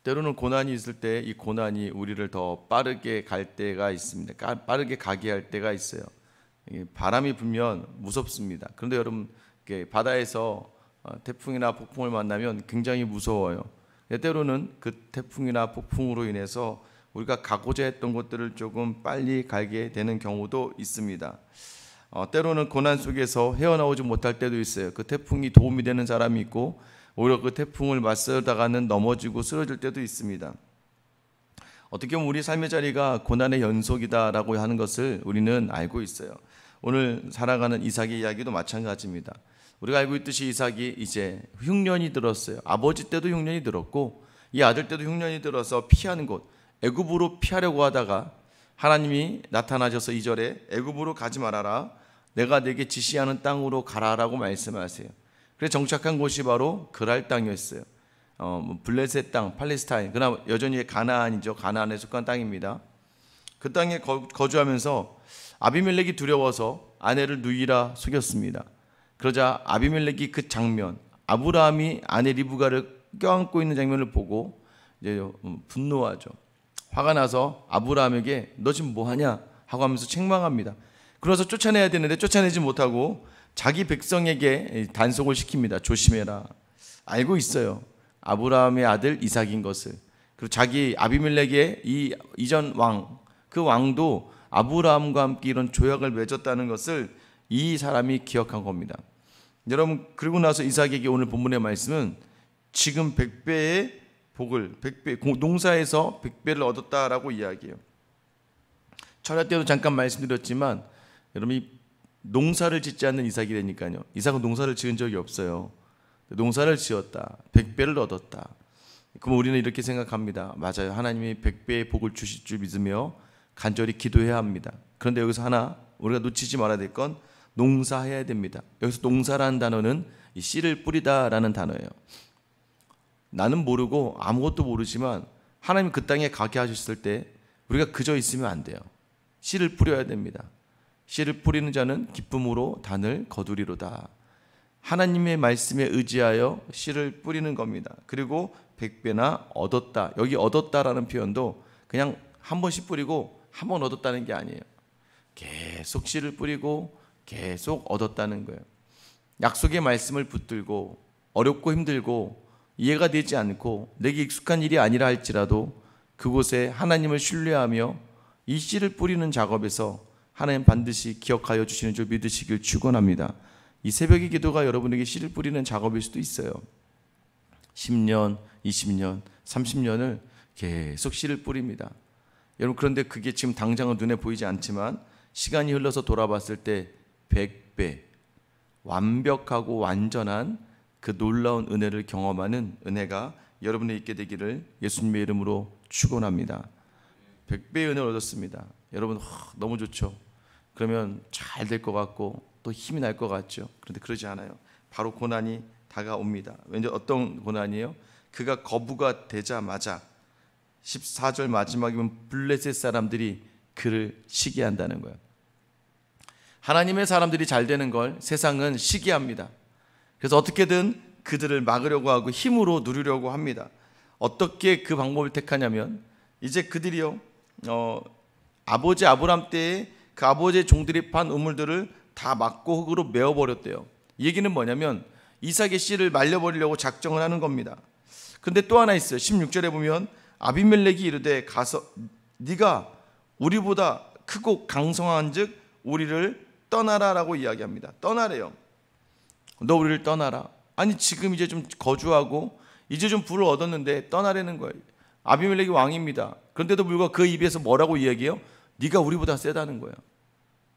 때로는 고난이 있을 때 이 고난이 우리를 더 빠르게 갈 때가 있습니다. 빠르게 가게 할 때가 있어요. 바람이 불면 무섭습니다. 그런데 여러분, 바다에서 태풍이나 폭풍을 만나면 굉장히 무서워요. 때로는 그 태풍이나 폭풍으로 인해서 우리가 가고자 했던 것들을 조금 빨리 가게 되는 경우도 있습니다. 때로는 고난 속에서 헤어나오지 못할 때도 있어요. 그 태풍이 도움이 되는 사람이 있고 오히려 그 태풍을 맞서다가는 넘어지고 쓰러질 때도 있습니다. 어떻게 보면 우리 삶의 자리가 고난의 연속이다라고 하는 것을 우리는 알고 있어요. 오늘 살아가는 이삭의 이야기도 마찬가지입니다. 우리가 알고 있듯이 이삭이 이제 흉년이 들었어요. 아버지 때도 흉년이 들었고 이 아들 때도 흉년이 들어서 피하는 곳, 애굽으로 피하려고 하다가 하나님이 나타나셔서 2절에 애굽으로 가지 말아라, 내가 내게 지시하는 땅으로 가라라고 말씀하세요. 그래서 정착한 곳이 바로 그랄 땅이었어요. 블레셋 땅, 팔레스타인, 그러나 여전히 가나안이죠. 가나안에 속한 땅입니다. 그 땅에 거주하면서 아비멜렉이 두려워서 아내를 누이라 속였습니다. 그러자 아비멜렉이 그 장면, 아브라함이 아내 리브가를 껴안고 있는 장면을 보고 이제 분노하죠. 화가 나서 아브라함에게 너 지금 뭐하냐 하고 하면서 책망합니다. 그래서 쫓아내야 되는데 쫓아내지 못하고 자기 백성에게 단속을 시킵니다. 조심해라. 알고 있어요. 아브라함의 아들 이삭인 것을. 그리고 자기 아비멜렉의 이 이전 왕, 그 왕도 아브라함과 함께 이런 조약을 맺었다는 것을 이 사람이 기억한 겁니다. 여러분, 그리고 나서 이삭에게 오늘 본문의 말씀은 지금 100배의 복을, 100배, 농사에서 100배를 얻었다라고 이야기해요. 철야 때도 잠깐 말씀드렸지만 여러분, 이 농사를 짓지 않는 이삭이 되니까요. 이삭은 농사를 지은 적이 없어요. 농사를 지었다. 100배를 얻었다. 그럼 우리는 이렇게 생각합니다. 맞아요. 하나님이 100배의 복을 주실 줄 믿으며 간절히 기도해야 합니다. 그런데 여기서 하나 우리가 놓치지 말아야 될 건 농사해야 됩니다. 여기서 농사라는 단어는 이 씨를 뿌리다라는 단어예요. 나는 모르고 아무것도 모르지만 하나님이 그 땅에 가게 하셨을 때 우리가 그저 있으면 안 돼요. 씨를 뿌려야 됩니다. 씨를 뿌리는 자는 기쁨으로 단을 거두리로다. 하나님의 말씀에 의지하여 씨를 뿌리는 겁니다. 그리고 100배나 얻었다. 여기 얻었다라는 표현도 그냥 한 번씩 뿌리고 한 번 얻었다는 게 아니에요. 계속 씨를 뿌리고 계속 얻었다는 거예요. 약속의 말씀을 붙들고 어렵고 힘들고 이해가 되지 않고 내게 익숙한 일이 아니라 할지라도 그곳에 하나님을 신뢰하며 이 씨를 뿌리는 작업에서 하나님 반드시 기억하여 주시는 줄 믿으시길 축원합니다. 이 새벽의 기도가 여러분에게 씨를 뿌리는 작업일 수도 있어요. 10년, 20년, 30년을 계속 씨를 뿌립니다. 여러분, 그런데 그게 지금 당장은 눈에 보이지 않지만 시간이 흘러서 돌아봤을 때 100배 완벽하고 완전한 그 놀라운 은혜를 경험하는 은혜가 여러분에 있게 되기를 예수님의 이름으로 축원합니다. 100배의 은혜를 얻었습니다. 여러분, 너무 좋죠. 그러면 잘 될 것 같고 또 힘이 날 것 같죠. 그런데 그러지 않아요. 바로 고난이 다가옵니다. 왠지 어떤 고난이에요? 그가 거부가 되자마자 14절 마지막이면 블레셋 사람들이 그를 시기한다는 거예요. 하나님의 사람들이 잘 되는 걸 세상은 시기합니다. 그래서 어떻게든 그들을 막으려고 하고 힘으로 누르려고 합니다. 어떻게 그 방법을 택하냐면 이제 그들이요, 아버지 아브람 때에 그 아버지의 종들이 판 우물들을 다 막고 흙으로 메워버렸대요. 이 얘기는 뭐냐면 이삭의 씨를 말려버리려고 작정을 하는 겁니다. 그런데 또 하나 있어요. 16절에 보면 아비멜렉이 이르되 가서 네가 우리보다 크고 강성한 즉 우리를 떠나라라고 이야기합니다. 떠나래요. 너 우리를 떠나라. 아니 지금 이제 좀 거주하고 이제 좀 부를 얻었는데 떠나라는 거예요. 아비멜렉이 왕입니다. 그런데도 불구하고 그 입에서 뭐라고 이야기해요? 네가 우리보다 세다는 거예요.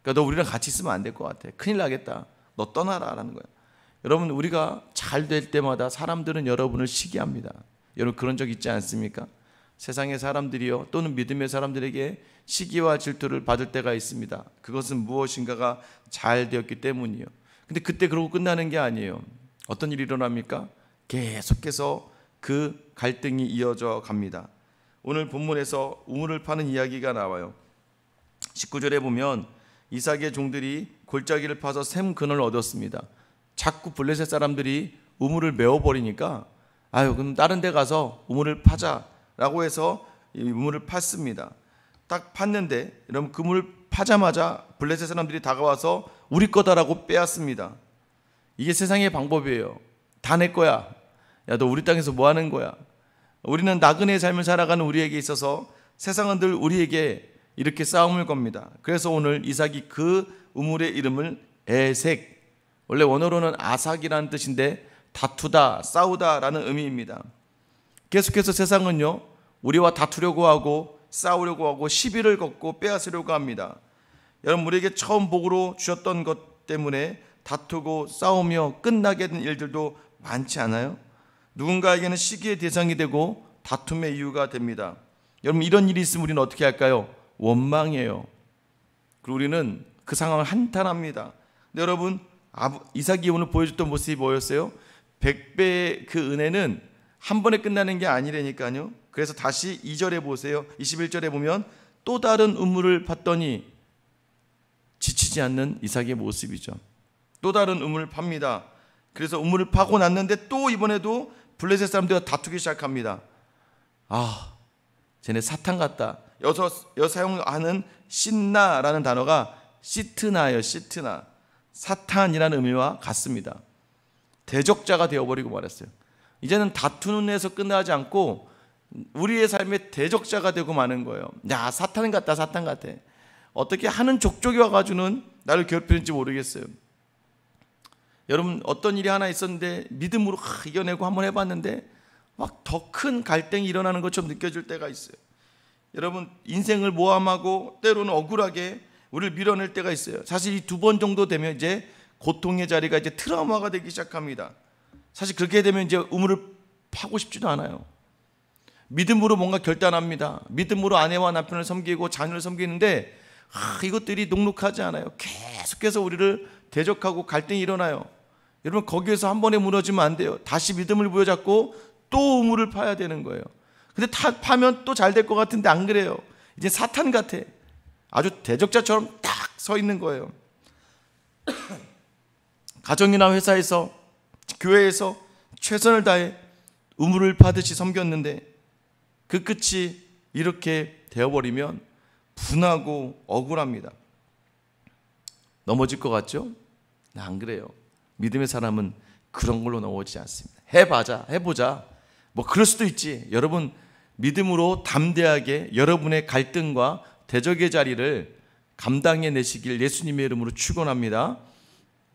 그러니까 너 우리랑 같이 있으면 안 될 것 같아. 큰일 나겠다. 너 떠나라라는 거예요. 여러분, 우리가 잘 될 때마다 사람들은 여러분을 시기합니다. 여러분 그런 적 있지 않습니까? 세상의 사람들이요 또는 믿음의 사람들에게 시기와 질투를 받을 때가 있습니다. 그것은 무엇인가가 잘 되었기 때문이요. 근데 그때 그러고 끝나는 게 아니에요. 어떤 일이 일어납니까? 계속해서 그 갈등이 이어져 갑니다. 오늘 본문에서 우물을 파는 이야기가 나와요. 19절에 보면 이삭의 종들이 골짜기를 파서 샘 근을 얻었습니다. 자꾸 블레셋 사람들이 우물을 메워버리니까 아유 그럼 다른 데 가서 우물을 파자 라고 해서 이 우물을 팠습니다. 딱 팠는데 여러분 그 물을 파자마자 블레셋 사람들이 다가와서 우리 거다라고 빼앗습니다. 이게 세상의 방법이에요. 다 내 거야. 야, 너 우리 땅에서 뭐 하는 거야? 우리는 나그네의 삶을 살아가는 우리에게 있어서 세상은 늘 우리에게 이렇게 싸움을 겁니다. 그래서 오늘 이삭이 그 우물의 이름을 에색, 원래 원어로는 아삭이라는 뜻인데 다투다, 싸우다라는 의미입니다. 계속해서 세상은요, 우리와 다투려고 하고 싸우려고 하고 시비를 걷고 빼앗으려고 합니다. 여러분, 우리에게 처음 복으로 주셨던 것 때문에 다투고 싸우며 끝나게 된 일들도 많지 않아요? 누군가에게는 시기의 대상이 되고 다툼의 이유가 됩니다. 여러분, 이런 일이 있으면 우리는 어떻게 할까요? 원망해요. 그리고 우리는 그 상황을 한탄합니다. 근데 여러분, 이삭이 오늘 보여줬던 모습이 뭐였어요? 100배의 그 은혜는 한 번에 끝나는 게 아니라니까요. 그래서 다시 2절에 보세요. 21절에 보면 또 다른 우물을 팠더니 지치지 않는 이삭의 모습이죠. 또 다른 우물을 팝니다. 그래서 우물을 파고 났는데 또 이번에도 블레셋 사람들과 다투기 시작합니다. 아, 쟤네 사탄 같다. 여기서 사용하는 신나라는 단어가 시트나예요. 시트나. 사탄이라는 의미와 같습니다. 대적자가 되어버리고 말았어요. 이제는 다투는 데서 끝나지 않고 우리의 삶의 대적자가 되고 마는 거예요. 야, 사탄 같다, 사탄 같아. 어떻게 하는 족족이 와가지고는 나를 괴롭히는지 모르겠어요. 여러분, 어떤 일이 하나 있었는데 믿음으로 이겨내고 한번 해봤는데 막 더 큰 갈등이 일어나는 것처럼 느껴질 때가 있어요. 여러분, 인생을 모함하고 때로는 억울하게 우리를 밀어낼 때가 있어요. 사실 이 2번 정도 되면 이제 고통의 자리가 이제 트라우마가 되기 시작합니다. 사실 그렇게 되면 이제 우물을 파고 싶지도 않아요. 믿음으로 뭔가 결단합니다. 믿음으로 아내와 남편을 섬기고 자녀를 섬기는데 이것들이 녹록하지 않아요. 계속해서 우리를 대적하고 갈등이 일어나요. 여러분, 거기에서 한 번에 무너지면 안 돼요. 다시 믿음을 부여잡고 또 우물을 파야 되는 거예요. 근데 파면 또 잘 될 것 같은데 안 그래요. 이제 사탄 같아. 아주 대적자처럼 딱 서 있는 거예요. 가정이나 회사에서, 교회에서 최선을 다해 우물을 파듯이 섬겼는데 그 끝이 이렇게 되어버리면 분하고 억울합니다. 넘어질 것 같죠? 안 그래요. 믿음의 사람은 그런 걸로 넘어지지 않습니다. 해보자. 뭐 그럴 수도 있지. 여러분, 믿음으로 담대하게 여러분의 갈등과 대적의 자리를 감당해내시길 예수님의 이름으로 축원합니다.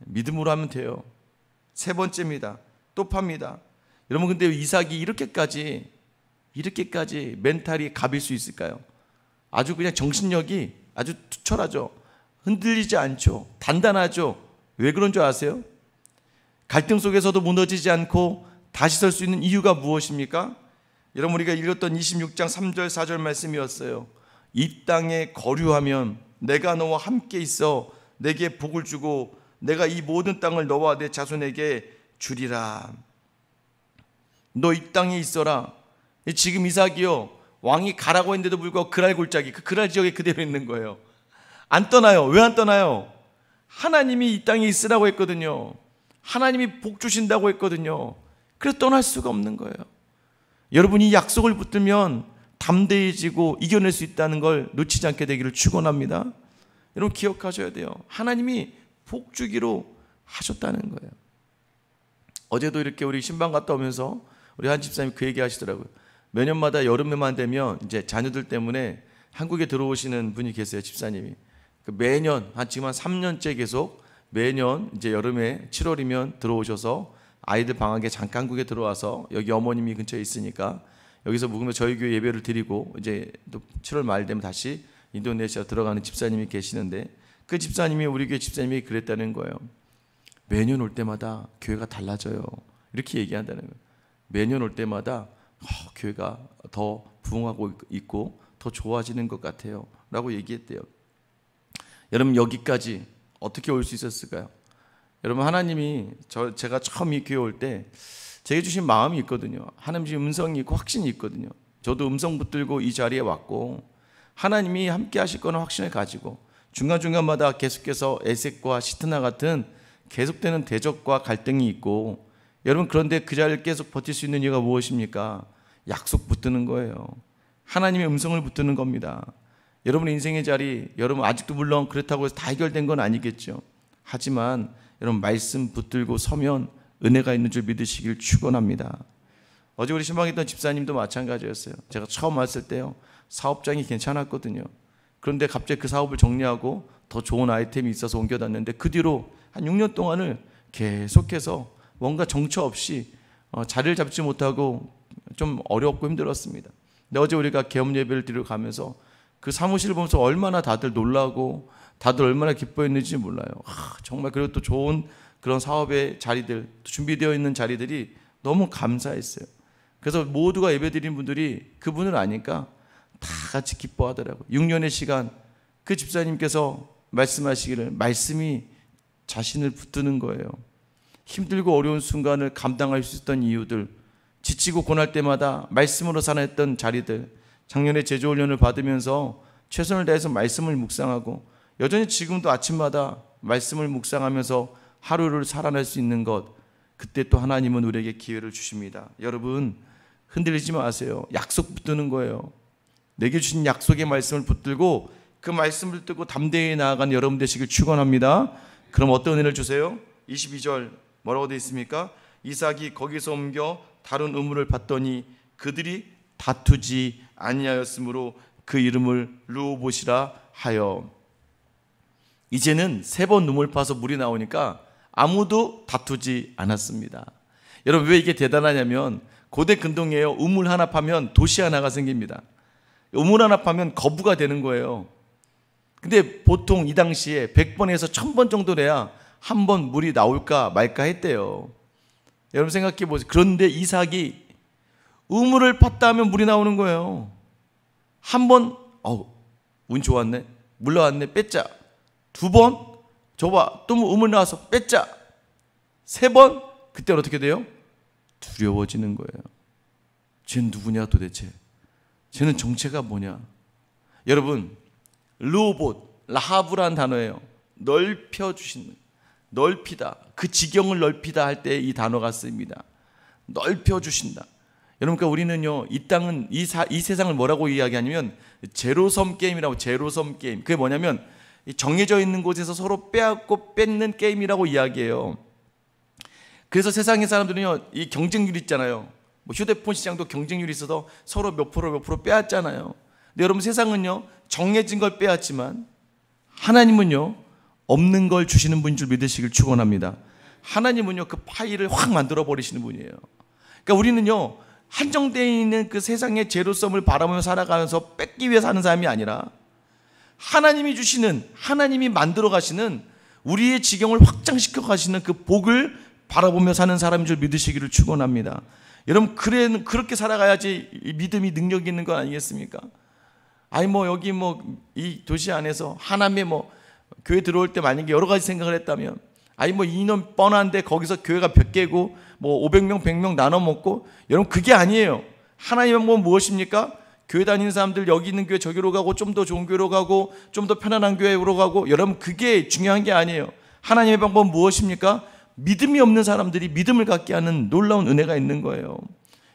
믿음으로 하면 돼요. 3번째입니다. 또 팝니다. 여러분, 근데 이삭이 이렇게까지 멘탈이 갑일 수 있을까요? 아주 그냥 정신력이 아주 투철하죠. 흔들리지 않죠. 단단하죠. 왜 그런 줄 아세요? 갈등 속에서도 무너지지 않고 다시 설 수 있는 이유가 무엇입니까? 여러분, 우리가 읽었던 26장 3절 4절 말씀이었어요. 이 땅에 거류하면 내가 너와 함께 있어 내게 복을 주고 내가 이 모든 땅을 너와 내 자손에게 주리라. 너 이 땅에 있어라. 지금 이삭이요, 왕이 가라고 했는데도 불구하고 그랄 골짜기, 그 그랄 지역에 그대로 있는 거예요. 안 떠나요. 왜 안 떠나요? 하나님이 이 땅에 있으라고 했거든요. 하나님이 복 주신다고 했거든요. 그래서 떠날 수가 없는 거예요. 여러분이 약속을 붙들면 담대해지고 이겨낼 수 있다는 걸 놓치지 않게 되기를 축원합니다. 여러분, 기억하셔야 돼요. 하나님이 복 주기로 하셨다는 거예요. 어제도 이렇게 우리 신방 갔다 오면서 우리 한 집사님이 그 얘기 하시더라고요. 매년마다 여름에만 되면 이제 자녀들 때문에 한국에 들어오시는 분이 계세요. 집사님이. 매년 지금 한 3년째 계속 매년 이제 여름에 7월이면 들어오셔서 아이들 방학에 잠깐 한국에 들어와서 여기 어머님이 근처에 있으니까 여기서 묵으면 저희 교회 예배를 드리고 이제 또 7월 말 되면 다시 인도네시아 들어가는 집사님이 계시는데 그 집사님이 우리 교회 집사님이 그랬다는 거예요. 매년 올 때마다 교회가 달라져요. 이렇게 얘기한다는 거예요. 매년 올 때마다 교회가 더 부흥하고 있고 더 좋아지는 것 같아요 라고 얘기했대요. 여러분, 여기까지 어떻게 올 수 있었을까요? 여러분, 하나님이 제가 처음 이 교회 올 때 제게 주신 마음이 있거든요. 하나님 주신 음성이 있고 확신이 있거든요. 저도 음성 붙들고 이 자리에 왔고 하나님이 함께 하실 거는 확신을 가지고 중간중간마다 계속해서 에색과 시트나 같은 계속되는 대적과 갈등이 있고, 여러분, 그런데 그 자리를 계속 버틸 수 있는 이유가 무엇입니까? 약속 붙드는 거예요. 하나님의 음성을 붙드는 겁니다. 여러분의 인생의 자리, 여러분 아직도 물론 그렇다고 해서 다 해결된 건 아니겠죠. 하지만 여러분 말씀 붙들고 서면 은혜가 있는 줄 믿으시길 축원합니다. 어제 우리 신방했던 집사님도 마찬가지였어요. 제가 처음 왔을 때요, 사업장이 괜찮았거든요. 그런데 갑자기 그 사업을 정리하고 더 좋은 아이템이 있어서 옮겨놨는데 그 뒤로 한 6년 동안을 계속해서 뭔가 정처 없이 자리를 잡지 못하고 좀 어렵고 힘들었습니다. 근데 어제 우리가 개업 예배를 드리러 가면서 그 사무실을 보면서 얼마나 다들 놀라고 다들 얼마나 기뻐했는지 몰라요. 정말 그리고 또 좋은 그런 사업의 자리들, 준비되어 있는 자리들이 너무 감사했어요. 그래서 모두가 예배드린 분들이 그분을 아니까 다 같이 기뻐하더라고요. 6년의 시간 그 집사님께서 말씀하시기를 말씀이 자신을 붙드는 거예요. 힘들고 어려운 순간을 감당할 수 있었던 이유들, 지치고 고날 때마다 말씀으로 살아냈던 자리들, 작년에 제주훈련을 받으면서 최선을 다해서 말씀을 묵상하고 여전히 지금도 아침마다 말씀을 묵상하면서 하루를 살아낼 수 있는 것, 그때 또 하나님은 우리에게 기회를 주십니다. 여러분 흔들리지 마세요. 약속 붙드는 거예요. 내게 주신 약속의 말씀을 붙들고 그 말씀을 붙들고 담대히 나아가는 여러분 되시길 축원합니다. 그럼 어떤 은혜를 주세요? 22절 뭐라고 되어 있습니까? 이삭이 거기서 옮겨 다른 우물을 봤더니 그들이 다투지 아니하였으므로 그 이름을 르호봇이라 하여. 이제는 3번 우물 파서 물이 나오니까 아무도 다투지 않았습니다. 여러분 왜 이게 대단하냐면 고대 근동이에요. 우물 하나 파면 도시 하나가 생깁니다. 우물 하나 파면 거부가 되는 거예요. 근데 보통 이 당시에 100번에서 1000번 정도 돼야 한 번 물이 나올까 말까 했대요. 여러분 생각해 보세요. 그런데 이삭이 우물을 팠다 하면 물이 나오는 거예요. 한 번, 운 좋았네. 물 나왔네. 뺐자. 2번, 줘봐. 또 우물 나와서 뺐자. 3번, 그때는 어떻게 돼요? 두려워지는 거예요. 쟤는 누구냐 도대체? 쟤는 정체가 뭐냐? 여러분, 르호봇, 라하브라는 단어예요. 넓혀주시는, 넓히다. 그 지경을 넓히다 할 때 이 단어가 쓰입니다. 넓혀주신다. 여러분, 그러니까 우리는요, 이 땅은, 이 세상을 뭐라고 이야기하냐면, 제로섬 게임이라고, 제로섬 게임. 그게 뭐냐면, 정해져 있는 곳에서 서로 빼앗고 뺏는 게임이라고 이야기해요. 그래서 세상의 사람들은요, 이 경쟁률이 있잖아요. 뭐 휴대폰 시장도 경쟁률이 있어서 서로 몇 프로 빼앗잖아요. 근데 여러분 세상은요, 정해진 걸 빼앗지만 하나님은요, 없는 걸 주시는 분인 줄 믿으시길 축원합니다. 하나님은요, 그 파일을 확 만들어 버리시는 분이에요. 그러니까 우리는요, 한정되어 있는 그 세상의 제로섬을 바라보며 살아가면서 뺏기 위해 사는 사람이 아니라 하나님이 주시는, 하나님이 만들어 가시는 우리의 지경을 확장시켜 가시는 그 복을 바라보며 사는 사람인 줄 믿으시기를 축원합니다. 여러분 그렇게 살아가야지 믿음이 능력이 있는 거 아니겠습니까? 아니 뭐 여기 뭐 이 도시 안에서 하나님의 뭐 교회 들어올 때 만약에 여러 가지 생각을 했다면, 아니 뭐 인원 뻔한데 거기서 교회가 100개고 뭐 500명 100명 나눠 먹고, 여러분 그게 아니에요. 하나님의 방법은 무엇입니까? 교회 다니는 사람들 여기 있는 교회 저기로 가고 좀 더 좋은 교회로 가고 좀 더 편안한 교회로 가고, 여러분 그게 중요한 게 아니에요. 하나님의 방법은 무엇입니까? 믿음이 없는 사람들이 믿음을 갖게 하는 놀라운 은혜가 있는 거예요.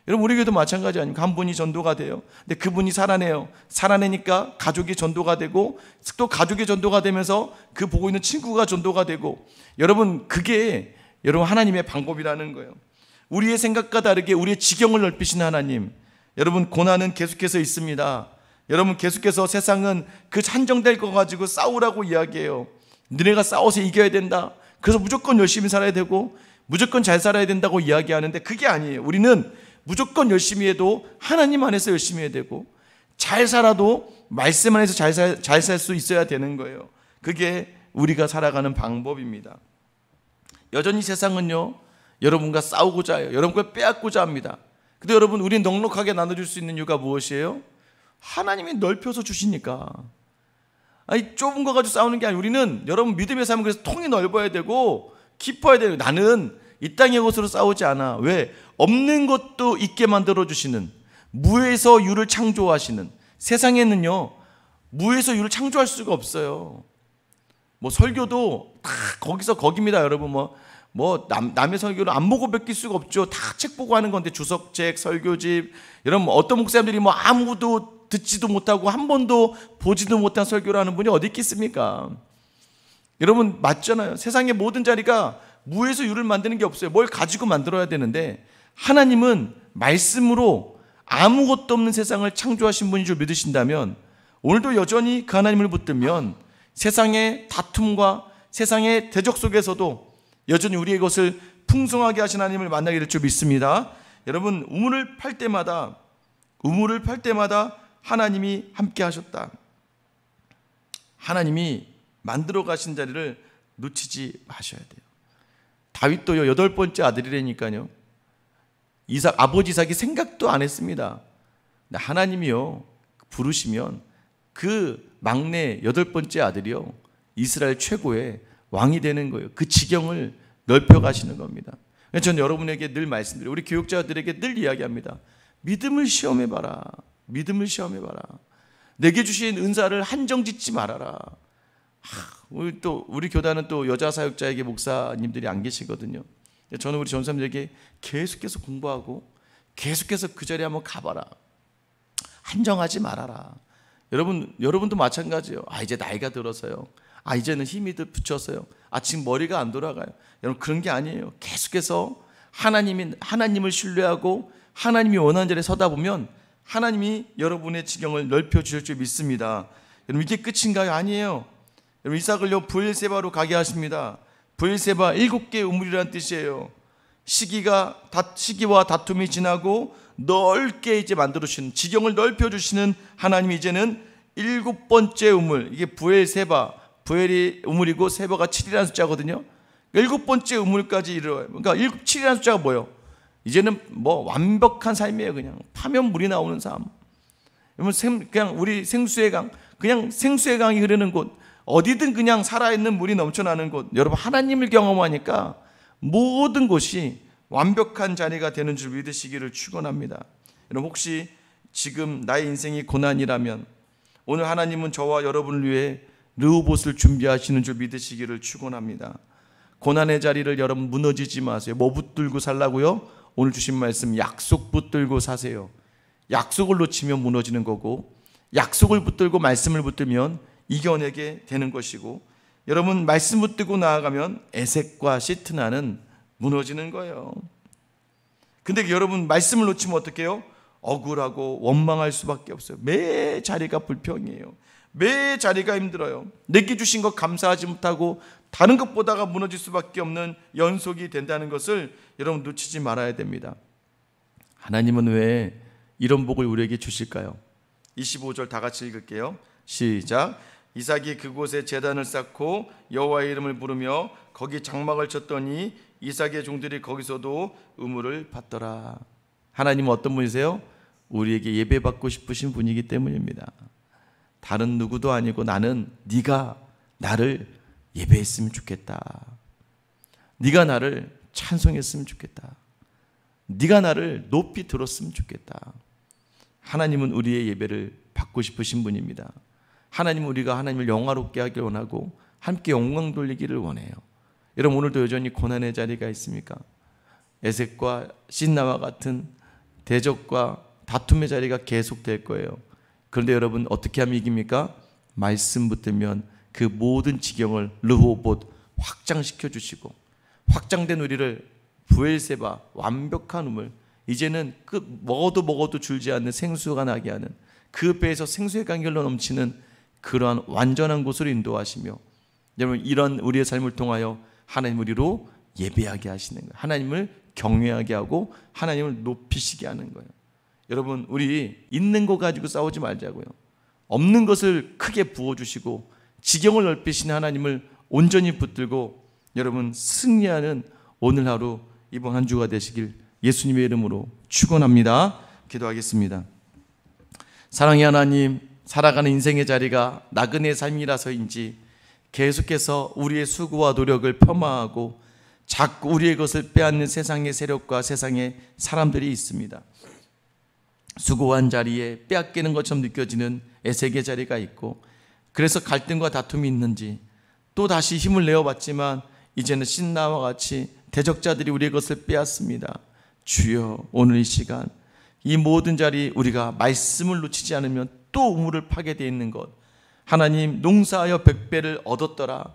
여러분 우리 교회도 마찬가지 아닙니까? 한 분이 전도가 돼요. 근데 그분이 살아내요. 살아내니까 가족이 전도가 되고, 또 가족이 전도가 되면서 그 보고 있는 친구가 전도가 되고, 여러분 그게 여러분 하나님의 방법이라는 거예요. 우리의 생각과 다르게 우리의 지경을 넓히시는 하나님. 여러분 고난은 계속해서 있습니다. 여러분 계속해서 세상은 그 한정될 거 가지고 싸우라고 이야기해요. 너네가 싸워서 이겨야 된다. 그래서 무조건 열심히 살아야 되고 무조건 잘 살아야 된다고 이야기하는데 그게 아니에요. 우리는 무조건 열심히 해도 하나님 안에서 열심히 해야 되고, 잘 살아도 말씀 안에서 잘 살 수 있어야 되는 거예요. 그게 우리가 살아가는 방법입니다. 여전히 세상은요, 여러분과 싸우고자 해요. 여러분과 빼앗고자 합니다. 근데 여러분, 우리는 넉넉하게 나눠줄 수 있는 이유가 무엇이에요? 하나님이 넓혀서 주시니까. 아니, 좁은 거 가지고 싸우는 게 아니고, 우리는 여러분 믿음의 삶은 그래서 통이 넓어야 되고 깊어야 돼요. 나는 이 땅의 것으로 싸우지 않아. 왜? 없는 것도 있게 만들어 주시는, 무에서 유를 창조하시는, 세상에는요 무에서 유를 창조할 수가 없어요. 뭐 설교도 다 거기서 거기입니다. 여러분 뭐 뭐 남의 설교를 안 보고 베낄 수가 없죠. 다 책 보고 하는 건데, 주석책, 설교집. 여러분, 어떤 목사님들이 뭐 아무도 듣지도 못하고 한 번도 보지도 못한 설교를 하는 분이 어디 있겠습니까? 여러분, 맞잖아요. 세상의 모든 자리가 무에서 유를 만드는 게 없어요. 뭘 가지고 만들어야 되는데, 하나님은 말씀으로 아무것도 없는 세상을 창조하신 분인 줄 믿으신다면, 오늘도 여전히 그 하나님을 붙들면 세상의 다툼과 세상의 대적 속에서도 여전히 우리의 것을 풍성하게 하신 하나님을 만나게 될 줄 믿습니다. 여러분, 우물을 팔 때마다 하나님이 함께 하셨다. 하나님이 만들어 가신 자리를 놓치지 마셔야 돼요. 다윗도 8번째 아들이라니까요. 아버지 이삭이 생각도 안 했습니다. 하나님이요, 부르시면 그 막내 8번째 아들이요, 이스라엘 최고의 왕이 되는 거예요. 그 지경을 넓혀 가시는 겁니다. 저는 여러분에게 늘 말씀드려요. 우리 교육자들에게 늘 이야기합니다. 믿음을 시험해봐라. 믿음을 시험해봐라. 내게 주신 은사를 한정 짓지 말아라. 우리 교단은 또 여자 사역자에게 목사님들이 안 계시거든요. 저는 우리 전사님들에게 계속해서 공부하고 계속해서 그 자리에 한번 가봐라. 한정하지 말아라. 여러분도 마찬가지예요. 이제 나이가 들어서요. 이제는 힘이 붙였어요. 지금 머리가 안 돌아가요. 여러분, 그런 게 아니에요. 계속해서 하나님을 신뢰하고 하나님이 원하는 자리에 서다 보면 하나님이 여러분의 지경을 넓혀 주실 줄 믿습니다. 여러분, 이게 끝인가요? 아니에요. 여러분, 이삭을요 브엘세바로 가게 하십니다. 브엘세바 7개의 우물이라는 뜻이에요. 시기와 다툼이 지나고 넓게 이제 만들어 주시는, 지경을 넓혀 주시는 하나님이 이제는 7번째 우물, 이게 브엘세바, 브엘이 우물이고 세바가 7이라는 숫자거든요. 7번째 우물까지 이르러요. 그러니까 7이라는 숫자가 뭐예요? 이제는 뭐 완벽한 삶이에요. 그냥 파면 물이 나오는 삶. 그냥 우리 생수의 강, 그냥 생수의 강이 흐르는 곳, 어디든 그냥 살아있는 물이 넘쳐나는 곳. 여러분, 하나님을 경험하니까 모든 곳이 완벽한 자리가 되는 줄 믿으시기를 축원합니다. 여러분, 혹시 지금 나의 인생이 고난이라면 오늘 하나님은 저와 여러분을 위해 르호봇을 준비하시는 줄 믿으시기를 축원합니다. 고난의 자리를 여러분 무너지지 마세요. 뭐 붙들고 살라고요? 오늘 주신 말씀, 약속 붙들고 사세요. 약속을 놓치면 무너지는 거고, 약속을 붙들고 말씀을 붙들면 이겨내게 되는 것이고, 여러분, 말씀 붙들고 나아가면 에색과 시트나는 무너지는 거예요. 근데 여러분, 말씀을 놓치면 어떻게 해요? 억울하고 원망할 수밖에 없어요. 매 자리가 불평이에요. 매 자리가 힘들어요. 내게 주신 것 감사하지 못하고 다른 것보다가 무너질 수밖에 없는 연속이 된다는 것을 여러분 놓치지 말아야 됩니다. 하나님은 왜 이런 복을 우리에게 주실까요? 25절 다 같이 읽을게요. 시작. 이삭이 그곳에 제단을 쌓고 여호와의 이름을 부르며 거기 장막을 쳤더니 이삭의 종들이 거기서도 의무를 받더라. 하나님은 어떤 분이세요? 우리에게 예배받고 싶으신 분이기 때문입니다. 다른 누구도 아니고, 나는 네가 나를 예배했으면 좋겠다. 네가 나를 찬송했으면 좋겠다. 네가 나를 높이 들었으면 좋겠다. 하나님은 우리의 예배를 받고 싶으신 분입니다. 하나님은 우리가 하나님을 영화롭게 하길 원하고 함께 영광 돌리기를 원해요. 여러분, 오늘도 여전히 고난의 자리가 있습니까? 에색과 신나와 같은 대적과 다툼의 자리가 계속될 거예요. 그런데 여러분, 어떻게 하면 이깁니까? 말씀 붙들면 그 모든 지경을 르호봇 확장시켜 주시고, 확장된 우리를 브엘세바, 완벽한 우물, 이제는 먹어도 줄지 않는 생수가 나게 하는, 그 배에서 생수의 강결로 넘치는 그러한 완전한 곳으로 인도하시며, 여러분, 이런 우리의 삶을 통하여 하나님 우리로 예배하게 하시는 거예요. 하나님을 경외하게 하고 하나님을 높이시게 하는 거예요. 여러분, 우리 있는 거 가지고 싸우지 말자고요. 없는 것을 크게 부어주시고 지경을 넓히시는 하나님을 온전히 붙들고 여러분 승리하는 오늘 하루, 이번 한 주가 되시길 예수님의 이름으로 축원합니다. 기도하겠습니다. 사랑의 하나님, 살아가는 인생의 자리가 나그네 삶이라서인지 계속해서 우리의 수고와 노력을 폄하하고 자꾸 우리의 것을 빼앗는 세상의 세력과 세상의 사람들이 있습니다. 수고한 자리에 빼앗기는 것처럼 느껴지는 에색의 자리가 있고, 그래서 갈등과 다툼이 있는지 또 다시 힘을 내어봤지만 이제는 신나와 같이 대적자들이 우리의 것을 빼앗습니다. 주여, 오늘 이 시간 이 모든 자리 우리가 말씀을 놓치지 않으면 또 우물을 파게 되어 있는 것, 하나님 농사하여 100배를 얻었더라,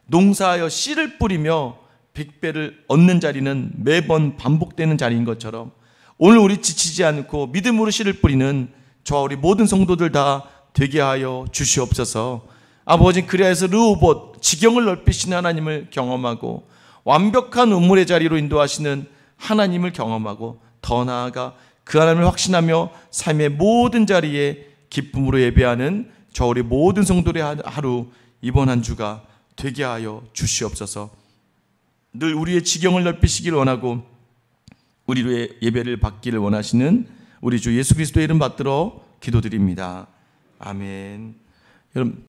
농사하여 씨를 뿌리며 100배를 얻는 자리는 매번 반복되는 자리인 것처럼 오늘 우리 지치지 않고 믿음으로 씨를 뿌리는 저와 우리 모든 성도들 다 되게 하여 주시옵소서. 아버지, 그리하여서 르호봇 지경을 넓히시는 하나님을 경험하고 완벽한 우물의 자리로 인도하시는 하나님을 경험하고 더 나아가 그 하나님을 확신하며 삶의 모든 자리에 기쁨으로 예배하는 저 우리 모든 성도들의 하루, 이번 한 주가 되게 하여 주시옵소서. 늘 우리의 지경을 넓히시기를 원하고 우리의 예배를 받기를 원하시는 우리 주 예수 그리스도의 이름 받들어 기도드립니다. 아멘. 여러분,